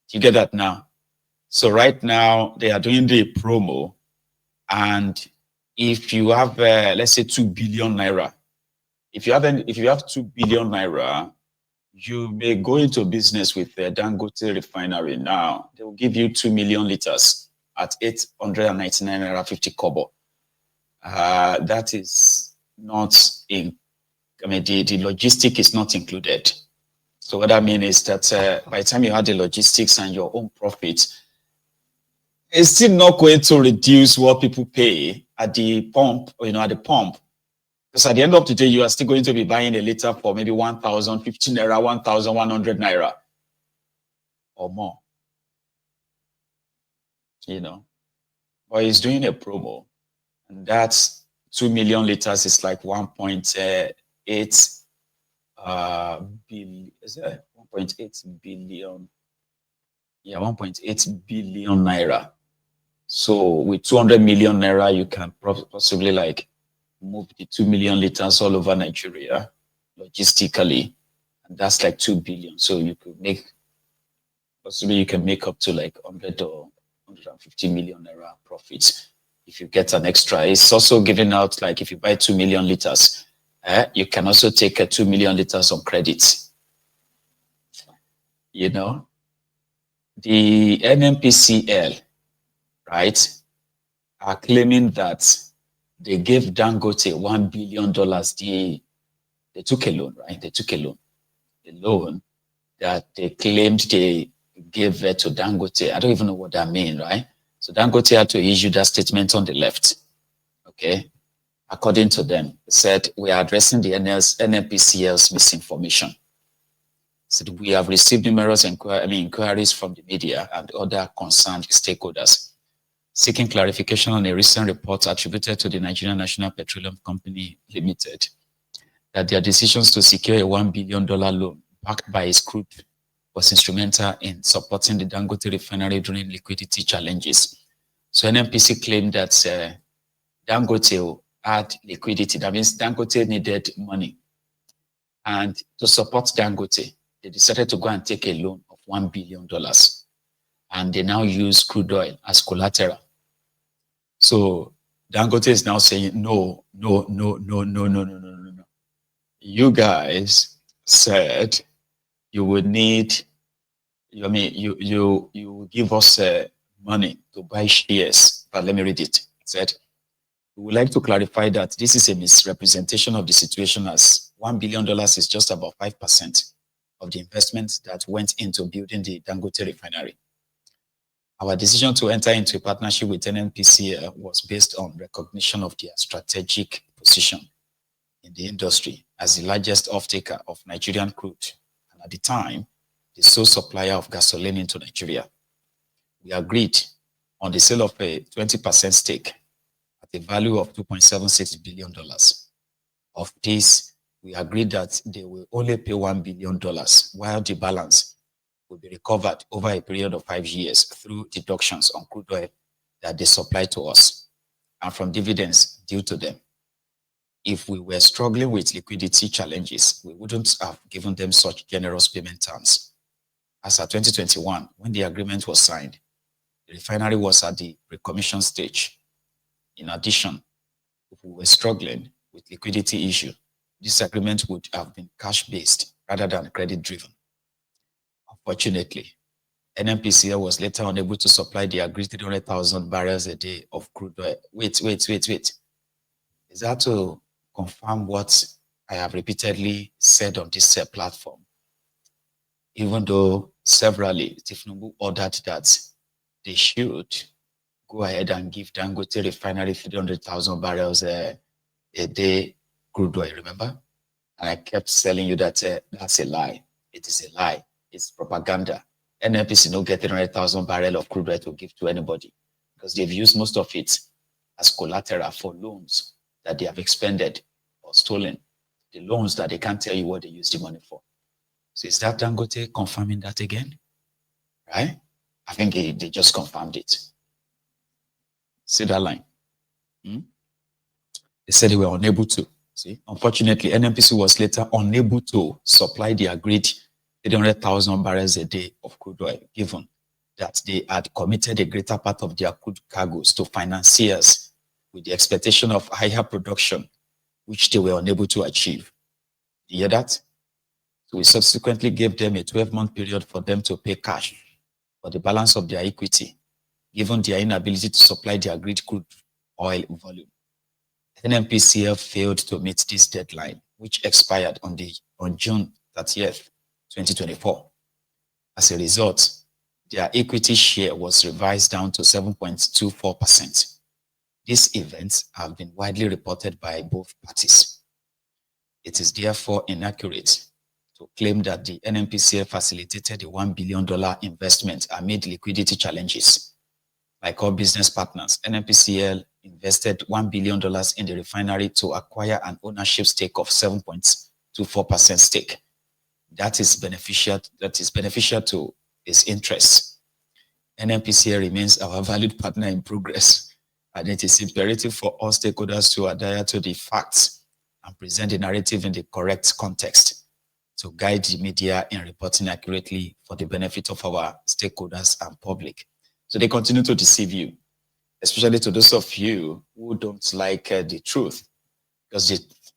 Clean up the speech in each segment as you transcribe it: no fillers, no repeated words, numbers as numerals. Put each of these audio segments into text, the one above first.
Do you get that now? So right now they are doing the promo, and if you have, let's say, 2 billion naira, if you have 2 billion naira, you may go into business with the Dangote Refinery now. They will give you 2 million liters at 899 naira 50 kobo. That is not in. I mean, the logistic is not included. So what I mean is that by the time you have the logistics and your own profit, it's still not going to reduce what people pay at the pump, at the pump. Because at the end of the day, you are still going to be buying a liter for maybe 1,015 naira, 1,100 naira or more. But he's doing a promo, and that's 2 million liters is like 1.8 billion. Is it 1.8 billion? Yeah, 1.8 billion naira. So with 200 million naira, you can possibly like move the 2 million liters all over Nigeria logistically, and that's like 2 billion. So you could you can make up to like 100 or 150 million naira profits if you get an extra. It's also giving out, like, if you buy 2 million liters, you can also take 2 million liters on credit. The NNPCL, right, are claiming that they gave Dangote $1 billion. They took a loan, right? They took a loan. A loan that they claimed they gave to Dangote. I don't even know what that means, right? So Dangote had to issue that statement on the left. Okay. According to them, they said, we are addressing the NNPCL's misinformation. Said, we have received numerous inquiries from the media and other concerned stakeholders seeking clarification on a recent report attributed to the Nigerian National Petroleum Company Limited that their decisions to secure a $1 billion loan backed by its crude was instrumental in supporting the Dangote Refinery during liquidity challenges. So NNPC claimed that Dangote had liquidity. That means Dangote needed money. And to support Dangote, they decided to go and take a loan of $1 billion. And they now use crude oil as collateral. So Dangote is now saying, no. You guys said you would need, you give us money to buy shares. But let me read it. It said, we would like to clarify that this is a misrepresentation of the situation, as $1 billion is just about 5% of the investment that went into building the Dangote Refinery. Our decision to enter into a partnership with NNPC was based on recognition of their strategic position in the industry as the largest off-taker of Nigerian crude, and at the time, the sole supplier of gasoline into Nigeria. We agreed on the sale of a 20% stake at a value of $2.76 billion. Of this, we agreed that they will only pay $1 billion, while the balance will be recovered over a period of 5 years through deductions on crude oil that they supply to us and from dividends due to them. If we were struggling with liquidity challenges, we wouldn't have given them such generous payment terms. As of 2021, when the agreement was signed, the refinery was at the pre-commission stage. In addition, if we were struggling with liquidity issue, this agreement would have been cash-based rather than credit-driven. Unfortunately, NNPCL was later unable to supply the agreed 300,000 barrels a day of crude oil. Wait. Is that to confirm what I have repeatedly said on this platform? Even though severally, Tinubu ordered that they should go ahead and give Dangote Refinery 300,000 barrels a day crude oil, remember? And I kept telling you that that's a lie. It is a lie. It's propaganda. NNPC no get 300,000 barrels of crude oil to give to anybody because they've used most of it as collateral for loans that they have expended or stolen. The loans that they can't tell you what they use the money for. So is that Dangote confirming that again? Right? I think they just confirmed it. See that line? They said they were unable to. See, unfortunately, NNPC was later unable to supply the agreed 800,000 barrels a day of crude oil given that they had committed a greater part of their crude cargoes to financiers with the expectation of higher production, which they were unable to achieve. You hear that? So we subsequently gave them a 12-month period for them to pay cash for the balance of their equity, given their inability to supply their agreed crude oil volume. NNPCL failed to meet this deadline, which expired on June 30th, 2024. As a result, their equity share was revised down to 7.24%. These events have been widely reported by both parties. It is therefore inaccurate to claim that the NNPCL facilitated a $1 billion investment amid liquidity challenges. Like all business partners, NNPCL invested $1 billion in the refinery to acquire an ownership stake of 7.24% stake. That is beneficial to its interests. NNPCL remains our valued partner in progress, and it is imperative for all stakeholders to adhere to the facts and present the narrative in the correct context to guide the media in reporting accurately for the benefit of our stakeholders and public. So they continue to deceive you, especially to those of you who don't like the truth, because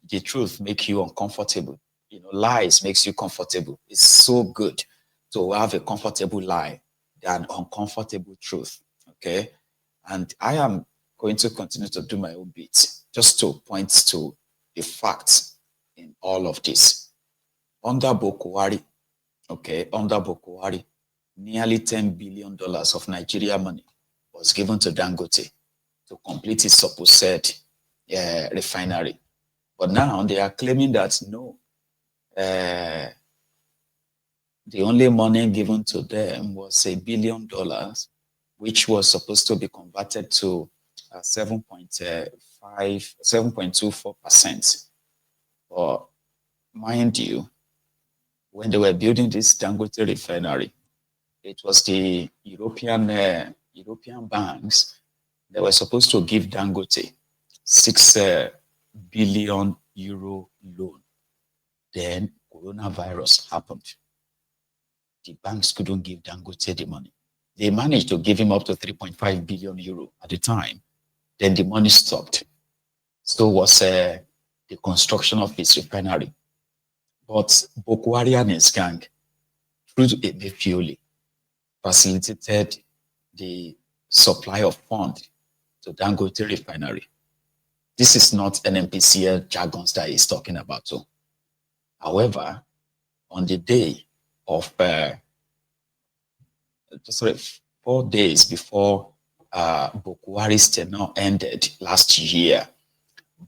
the truth makes you uncomfortable. You know, lies makes you comfortable. It's so good to have a comfortable lie than uncomfortable truth, okay? And I am going to continue to do my own bit just to point to the facts in all of this. Under Bokwari, nearly $10 billion of Nigeria money was given to Dangote to complete its supposed refinery. But now they are claiming that no, the only money given to them was $1 billion, which was supposed to be converted to 7.24%. But mind you, when they were building this Dangote Refinery, it was the European banks that were supposed to give Dangote 6 billion euro loan. Then coronavirus happened. The banks couldn't give Dangote the money. They managed to give him up to 3.5 billion euro at the time. Then the money stopped. So was the construction of his refinery. But Bokwari and his gang, through Emefiole, facilitated the supply of funds to Dangote Refinery. This is not NNPCL jargons that he's talking about. So, however, on the day of 4 days before Bokwari's tenure ended last year,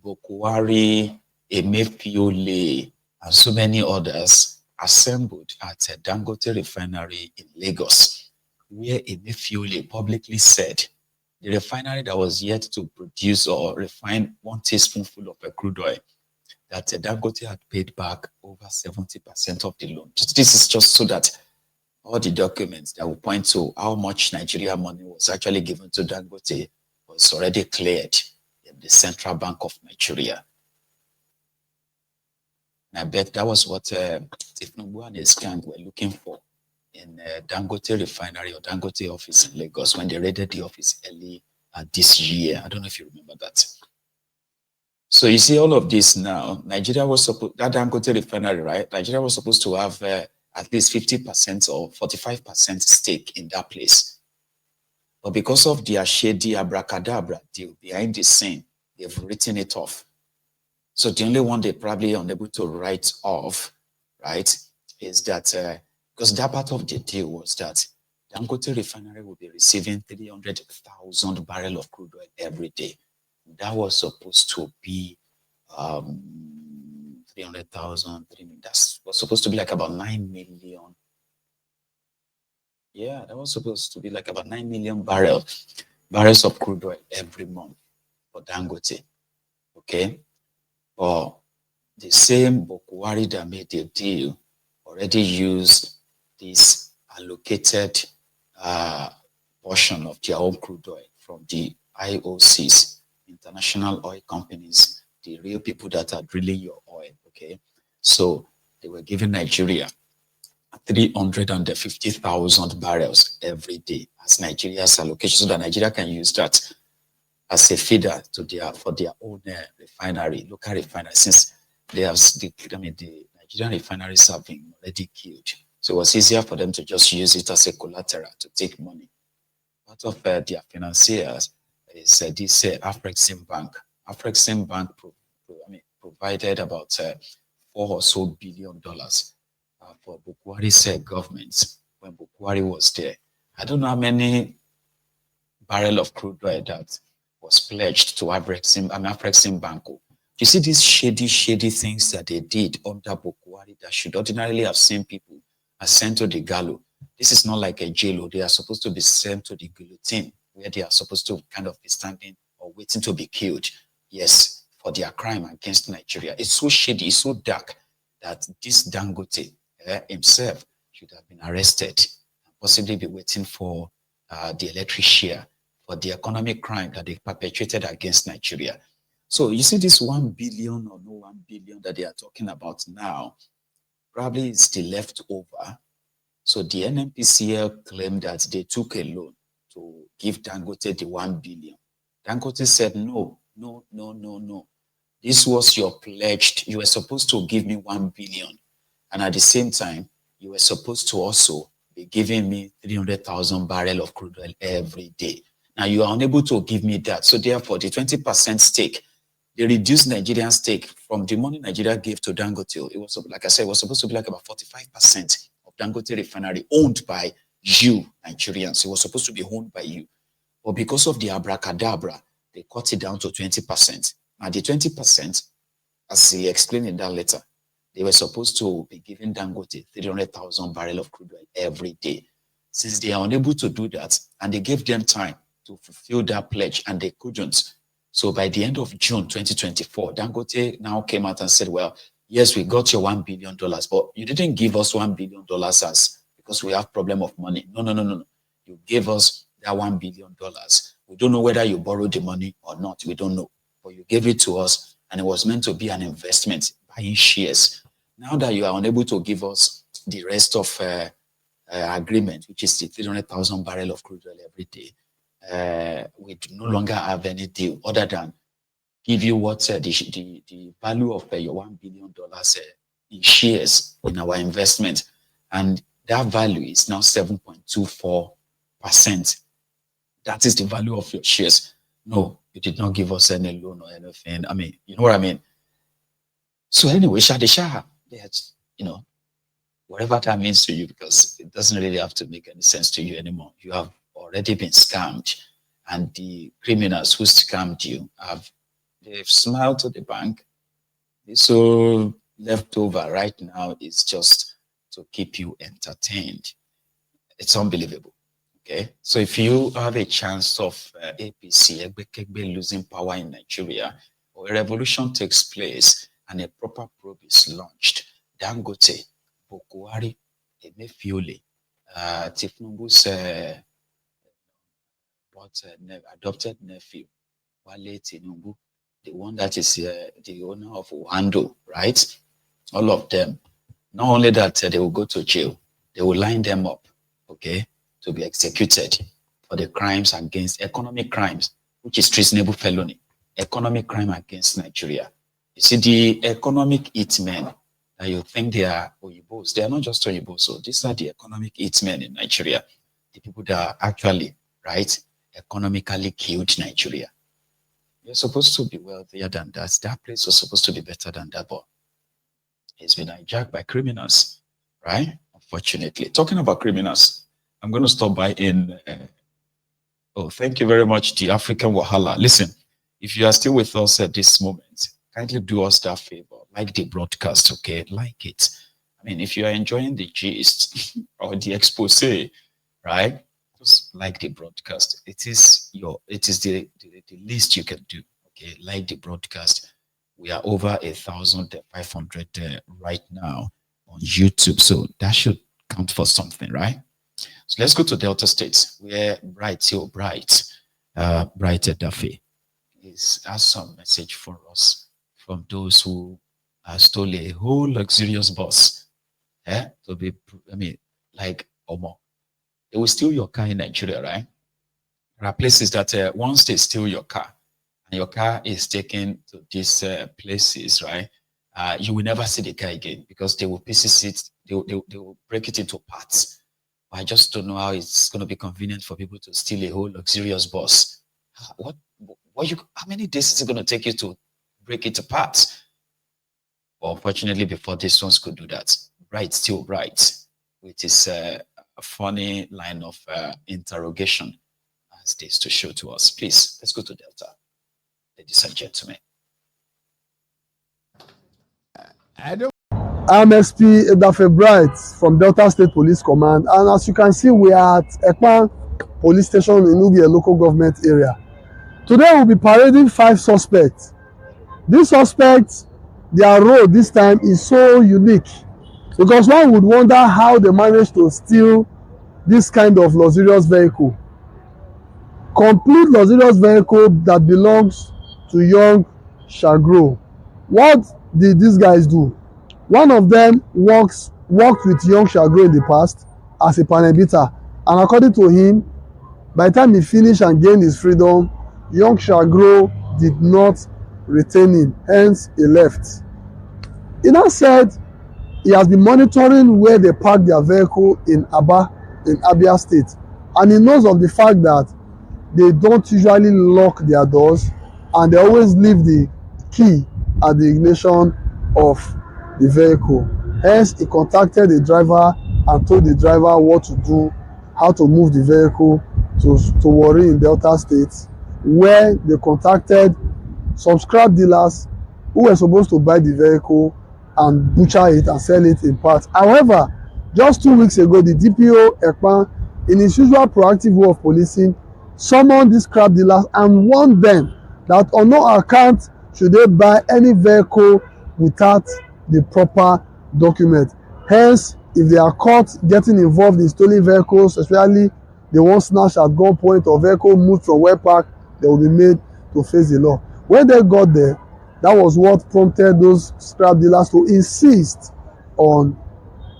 Bokwari, Emefiole, and so many others assembled at Dangote Refinery in Lagos, where Emefiole publicly said the refinery that was yet to produce or refine 1 teaspoonful of crude oil, that Dangote had paid back over 70% of the loan. This is just so that all the documents that will point to how much Nigeria money was actually given to Dangote was already cleared in the Central Bank of Nigeria. And I bet that was what Tifnubu and his gang were looking for in Dangote Refinery or Dangote office in Lagos when they raided the office early this year. I don't know if you remember that. So you see all of this now. Nigeria was supposed, that Dangote Refinery, right? Nigeria was supposed to have at least 50% or 45% stake in that place. But because of their shady abracadabra deal behind the scene, they've written it off. So the only one they're probably unable to write off, right, is that because that part of the deal was that Dangote Refinery will be receiving 300,000 barrels of crude oil every day. That was supposed to be 300,000. That was supposed to be like about 9 million. Yeah, that was supposed to be like about 9 million barrels of crude oil every month for Dangote. Okay. But the same Bokwari that made the deal already used this allocated portion of their own crude oil from the IOCs, international oil companies, the real people that are drilling your oil, okay? So they were giving Nigeria 350,000 barrels every day as Nigeria's allocation, so that Nigeria can use that as a feeder to for their own refinery, local refinery, since they have the Nigerian refineries have been already killed. So it was easier for them to just use it as a collateral to take money. Part of their financiers is this Afrexim Bank. Afrexim Bank provided about $4 or so billion for Bukwari's government when Bukwari was there. I don't know how many barrel of crude oil that was pledged to Afrexim Bank. You see these shady things that they did under Bukwari that should ordinarily have seen people are sent to the gallows. This is not like a jail. They are supposed to be sent to the guillotine, where they are supposed to kind of be standing or waiting to be killed. Yes, for their crime against Nigeria. It's so shady, it's so dark that this Dangote himself should have been arrested and possibly be waiting for the electric share for the economic crime that they perpetrated against Nigeria. So you see this 1 billion or no 1 billion that they are talking about now, probably is the leftover. So the NNPC claimed that they took a loan to give Dangote the 1 billion. Dangote said, no. This was your pledged. You were supposed to give me 1 billion. And at the same time, you were supposed to also be giving me 300,000 barrels of crude oil every day. Now you are unable to give me that. So therefore, the 20% stake, they reduced Nigerian stake from the money Nigeria gave to Dangote. It was, like I said, it was supposed to be like about 45% of Dangote Refinery owned by you, Nigerians. It was supposed to be owned by you. But because of the abracadabra, they cut it down to 20%. Now the 20%, as he explained in that letter, they were supposed to be giving Dangote 300,000 barrels of crude oil every day. Since they are unable to do that, and they gave them time to fulfill that pledge, and they couldn't. So by the end of June 2024, Dangote now came out and said, well, yes, we got your $1 billion, but you didn't give us $1 billion because we have problem of money. No. You gave us that $1 billion. We don't know whether you borrowed the money or not. We don't know. But you gave it to us, and it was meant to be an investment, buying shares. Now that you are unable to give us the rest of agreement, which is the 300,000 barrels of crude oil every day, we no longer have any deal other than give you what the value of your $1 billion in shares in our investment. And that value is now 7.24%. That is the value of your shares. No, you did not give us any loan or anything. I mean, you know what I mean? So anyway, Shah, whatever that means to you, because it doesn't really have to make any sense to you anymore. You have already been scammed, and the criminals who scammed you they've smiled to the bank. So leftover right now is just to keep you entertained. It's unbelievable. Okay, so if you have a chance of APC losing power in Nigeria, or a revolution takes place and a proper probe is launched, Dangote, Bukwari, Emefiole, Tinubu's adopted nephew, Wale Tinubu, the one that is the owner of Wando, right? All of them. Not only that, they will go to jail. They will line them up, okay, to be executed for the crimes against economic crimes, which is treasonable felony, economic crime against Nigeria. You see, the economic hitmen that you think they are Oyibos, they are not just Oyibos. So these are the economic hitmen in Nigeria, the people that are actually, right, economically killed Nigeria. You're supposed to be wealthier than that. That place was supposed to be better than that, but it's been hijacked by criminals, right? Unfortunately. Talking about criminals, I'm going to stop by in. Thank you very much, the African Wahala. Listen, if you are still with us at this moment, kindly do us that favor. Like the broadcast, okay? Like it. I mean, if you are enjoying the gist or the expose, right? Just like the broadcast. It is the least you can do. Okay, like the broadcast. We are over 1,500 right now on YouTube, so that should count for something, right? So let's go to Delta State, where Bright Duffy has some message for us from those who stole a whole luxurious bus To be, I mean, like, they will steal your car in Nigeria, right? There are places that once they steal your car and your car is taken to these places, right? You will never see the car again because they will pieces it, they will break it into parts. I just don't know how it's going to be convenient for people to steal a whole luxurious bus. How many days is it going to take you to break it apart? Well, fortunately, before these ones could do that, right, still right, which is a funny line of interrogation as this to show to us. Please, let's go to Delta, ladies and gentlemen. I'm SP Edafe Bright from Delta State Police Command, and as you can see, we are at Ekpan Police Station in Nubia local government area. Today we'll be parading 5 suspects. These suspects, their role this time is so unique because one would wonder how they managed to steal this kind of luxurious vehicle. Complete luxurious vehicle that belongs to young Shagro. What did these guys do? One of them worked with young Shagro in the past as a panel beater, and according to him, by the time he finished and gained his freedom, young Shagro did not retain him, hence he left. He now said he has been monitoring where they park their vehicle in Abia State, and he knows of the fact that they don't usually lock their doors and they always leave the key at the ignition of the vehicle. Hence, he contacted the driver and told the driver what to do, how to move the vehicle to Warri in Delta State, where they contacted some scrap dealers who were supposed to buy the vehicle and butcher it and sell it in parts. However, just 2 weeks ago, the DPO Ekpan, in his usual proactive way of policing, summoned these scrap dealers and warned them that on no account should they buy any vehicle without the proper document. Hence, if they are caught getting involved in stolen vehicles, especially the one snatched at gunpoint or vehicle moved from where park, they will be made to face the law. When they got there, that was what prompted those scrap dealers to insist on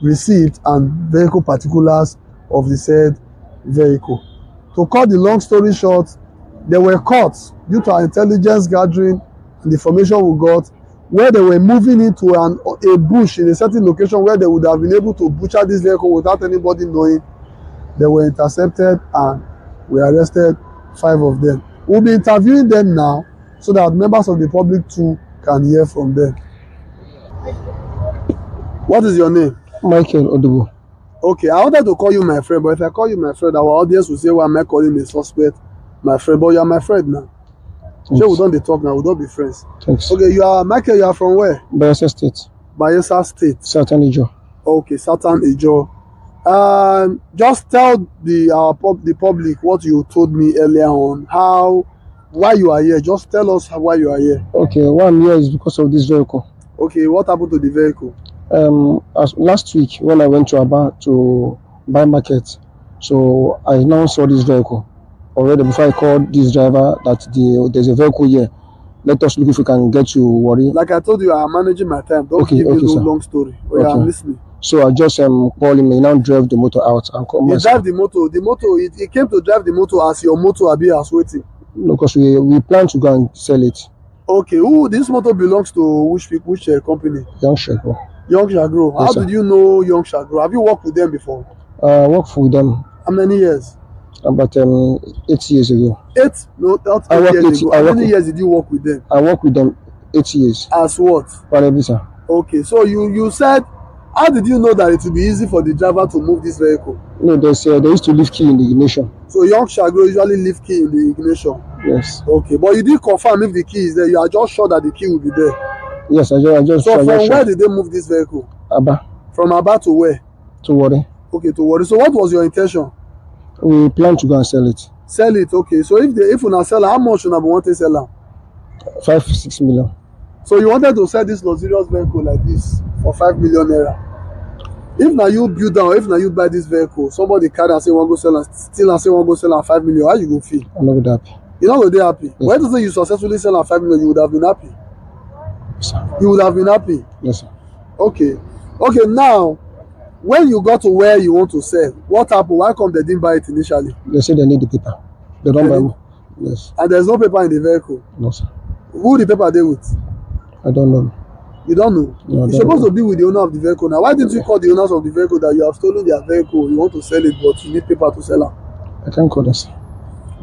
receipt and vehicle particulars of the said vehicle. To cut the long story short, they were caught due to our intelligence gathering and the information we got, where they were moving into a bush in a certain location where they would have been able to butcher this vehicle without anybody knowing. They were intercepted and we arrested 5 of them. We'll be interviewing them now so that members of the public too can hear from them. What is your name? Michael Odubo. Okay, I wanted to call you my friend, but if I call you my friend, our audience will say, why am I calling a suspect my friend? But you are my friend now. So we don't talk now, we don't be friends. Thanks. Okay, you are Michael, you are from where? Bayelsa State. Bayelsa State. Southern Ijo. Okay, Southern Ijo. Just tell the public what you told me earlier on, why you are here. Just tell us why you are here. Okay, why I'm here is because of this vehicle. Okay, what happened to the vehicle? As last week when I went to Aba to buy market, so I now saw this vehicle already before I called this driver that there's a vehicle here. Let us look if we can get to Warri. Like I told you, I am managing my time. Don't give me no long story. Okay. I'm listening. So I just called him. He now drove the motor out and come. He drive the motor. He came to drive the motor as your motor Abi as waiting. No, because we plan to go and sell it. Okay, this motor belongs to which company? Young Shagro. Young Shagro. How did you know Young Shagro? Have you worked with them before? Worked with them. How many years? About 8 years ago. 8? No, not 8 years ago. How many years did you work with them? I worked with them 8 years. As what? Parabisa. Okay, so you said, how did you know that it would be easy for the driver to move this vehicle? No, they used to leave key in the ignition. So Young Shagro usually leave key in the ignition? Yes. Okay, but you did confirm if the key is there. You are just sure that the key will be there? Yes, I just. So from where did they move this vehicle? Aba. From Aba to where? To Warri. Okay, to Warri. So what was your intention? We plan to go and sell it. Sell it, okay. So if you not sell, how much you want to sell? 5-6 million. So you wanted to sell this luxurious vehicle like this for 5 million naira. If now you build down, if now you buy this vehicle, somebody carry and say one go sell and steal and say one go sell at 5 million, how you go feel? I'm not happy. You're not going to be happy. Yes. When you say you successfully sell at 5 million, you would have been happy. Yes, sir. You would have been happy. Yes, sir. Okay. Okay, now When you got to where you want to sell, what happened? Why come they didn't buy it initially? They say they need the paper. They don't They buy need- more. Yes. And there's no paper in the vehicle. No, sir. Who the paper they with? I don't know. You don't know. No, I You're don't supposed know. to be with the owner of the vehicle now. Why didn't you call the owners of the vehicle that you have stolen their vehicle, you want to sell it, but you need paper to sell it? I can't call them, sir.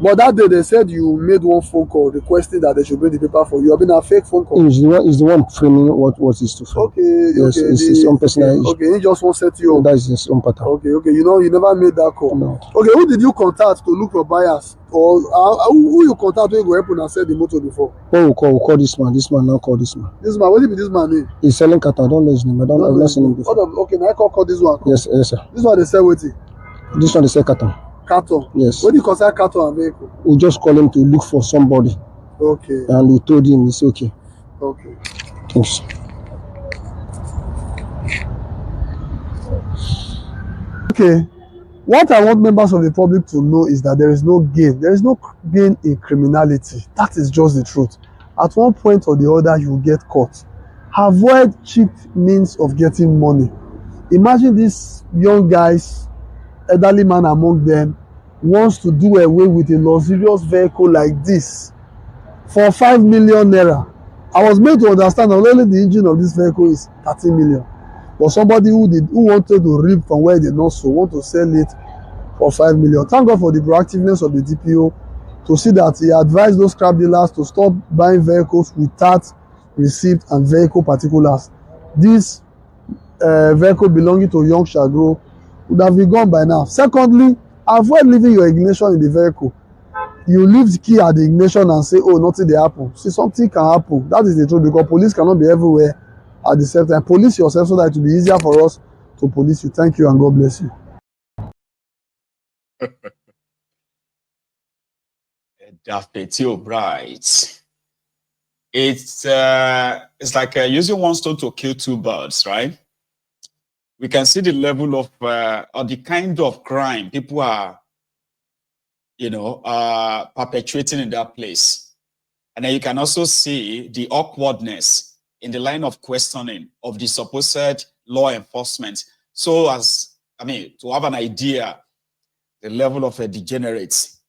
But that day they said you made one phone call requesting that they should bring the paper for you. Have been a fake phone call. He's the one framing what is to frame. Okay, Yes, okay. it's his own personal issue. Okay, he just won't set you up. That is his own pattern. Okay, okay. You know, you never made that call. No. Okay, who did you contact to look for buyers? Or who you contact when you go help and sell the motor before? When we call this man. This man now call this man. This man, what did this man name? He's selling cattle. I don't know his name. I've not seen him before. Okay, now I call this one. Yes, yes, sir. This one they sell with it. This one they sell cattle. Cattle. Yes. What do you consider cattle and vehicle? We just call him to look for somebody. Okay. And we told him it's okay. Okay. Thanks. Okay. What I want members of the public to know is that there is no gain. There is no gain in criminality. That is just the truth. At one point or the other, you will get caught. Avoid cheap means of getting money. Imagine these young guys, elderly man among them, wants to do away with a luxurious vehicle like this for 5 million naira. I was made to understand that only the engine of this vehicle is 30 million. But somebody who wanted to reap from where they not so want to sell it for 5 million. Thank God for the proactiveness of the DPO to see that he advised those scrap dealers to stop buying vehicles without receipt and vehicle particulars. This vehicle belonging to Young Shagro would have been gone by now. Secondly, avoid leaving your ignition in the vehicle. You leave the key at the ignition and say, oh, nothing dey happen. See, something can happen. That is the truth, because police cannot be everywhere at the same time. Police yourself so that it will be easier for us to police you. Thank you and God bless you. Daffy Bright. It's like using one stone to kill two birds, right? We can see the level of or the kind of crime people are, perpetrating in that place. And then you can also see the awkwardness in the line of questioning of the supposed law enforcement. So to have an idea, the level of a degenerates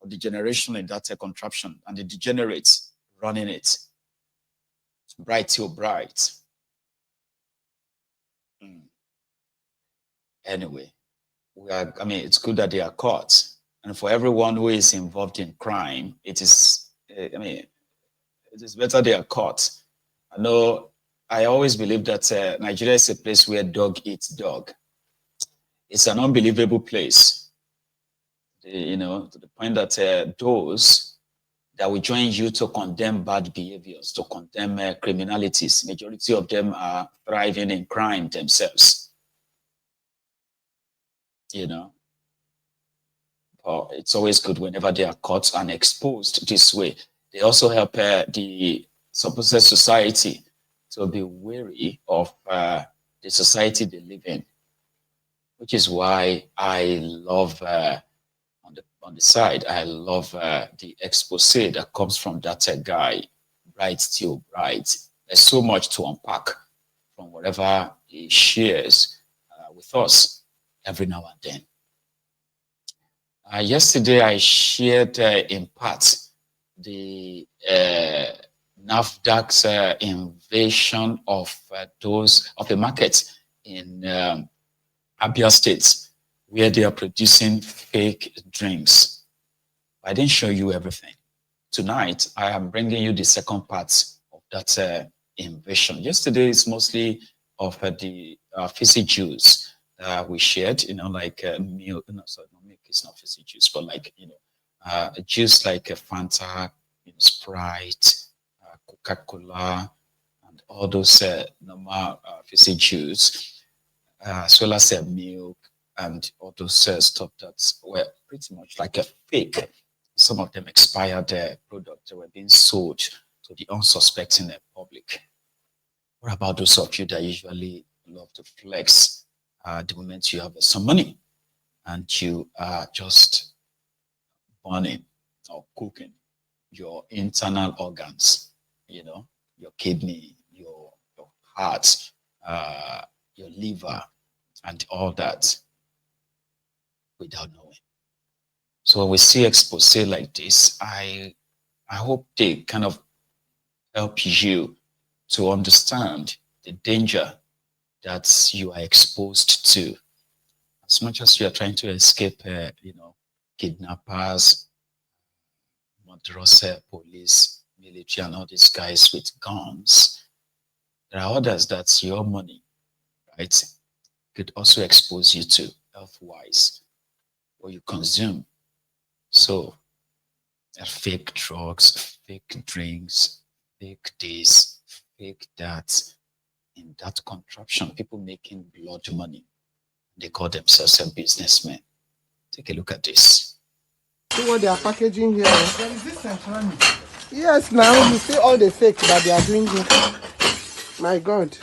or degeneration in that contraption and the degenerates running it. Bright till bright. Anyway, it's good that they are caught. And for everyone who is involved in crime, it is better they are caught. I always believe that Nigeria is a place where dog eats dog. It's an unbelievable place, to the point that those that will join you to condemn bad behaviors, to condemn criminalities, majority of them are thriving in crime themselves. It's always good whenever they are caught and exposed this way. They also help the supposed society to be wary of the society they live in, which is why I love on the side, I love the expose that comes from that guy, Bright Till Bright. There's so much to unpack from whatever he shares with us every now and then. Yesterday, I shared in part the NAFDAC's invasion of the market in Abia State, where they are producing fake drinks. I didn't show you everything. Tonight, I am bringing you the second part of that invasion. Yesterday is mostly of the fizzy juice we shared, like milk. No, sorry, no, milk is not fizzy juice, but like, a juice like Fanta, Sprite, Coca-Cola, and all those normal fizzy juice, as well as milk and all those stuff that were pretty much like a fake. Some of them expired products that were being sold to the unsuspecting public. What about those of you that usually love to flex the moment you have some money and you are just burning or cooking your internal organs, your kidney, your heart, your liver, and all that without knowing. So when we see expose like this, I hope they kind of help you to understand the danger that you are exposed to. As much as you are trying to escape, kidnappers, murderous police, military, and all these guys with guns, there are others that's your money, right? Could also expose you to health-wise, what you consume. So, fake drugs, fake drinks, fake this, fake that. In that contraption, people making blood money. They call themselves a businessman. Take a look at this. See what they are packaging here. There is this honey. Yes, now you see all the fake that they are doing here. My God.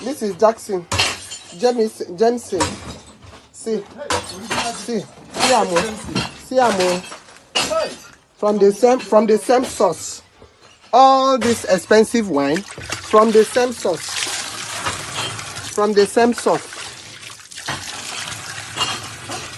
This is Jackson. Jameson. See, amo. From the same source. All this expensive wine from the same source.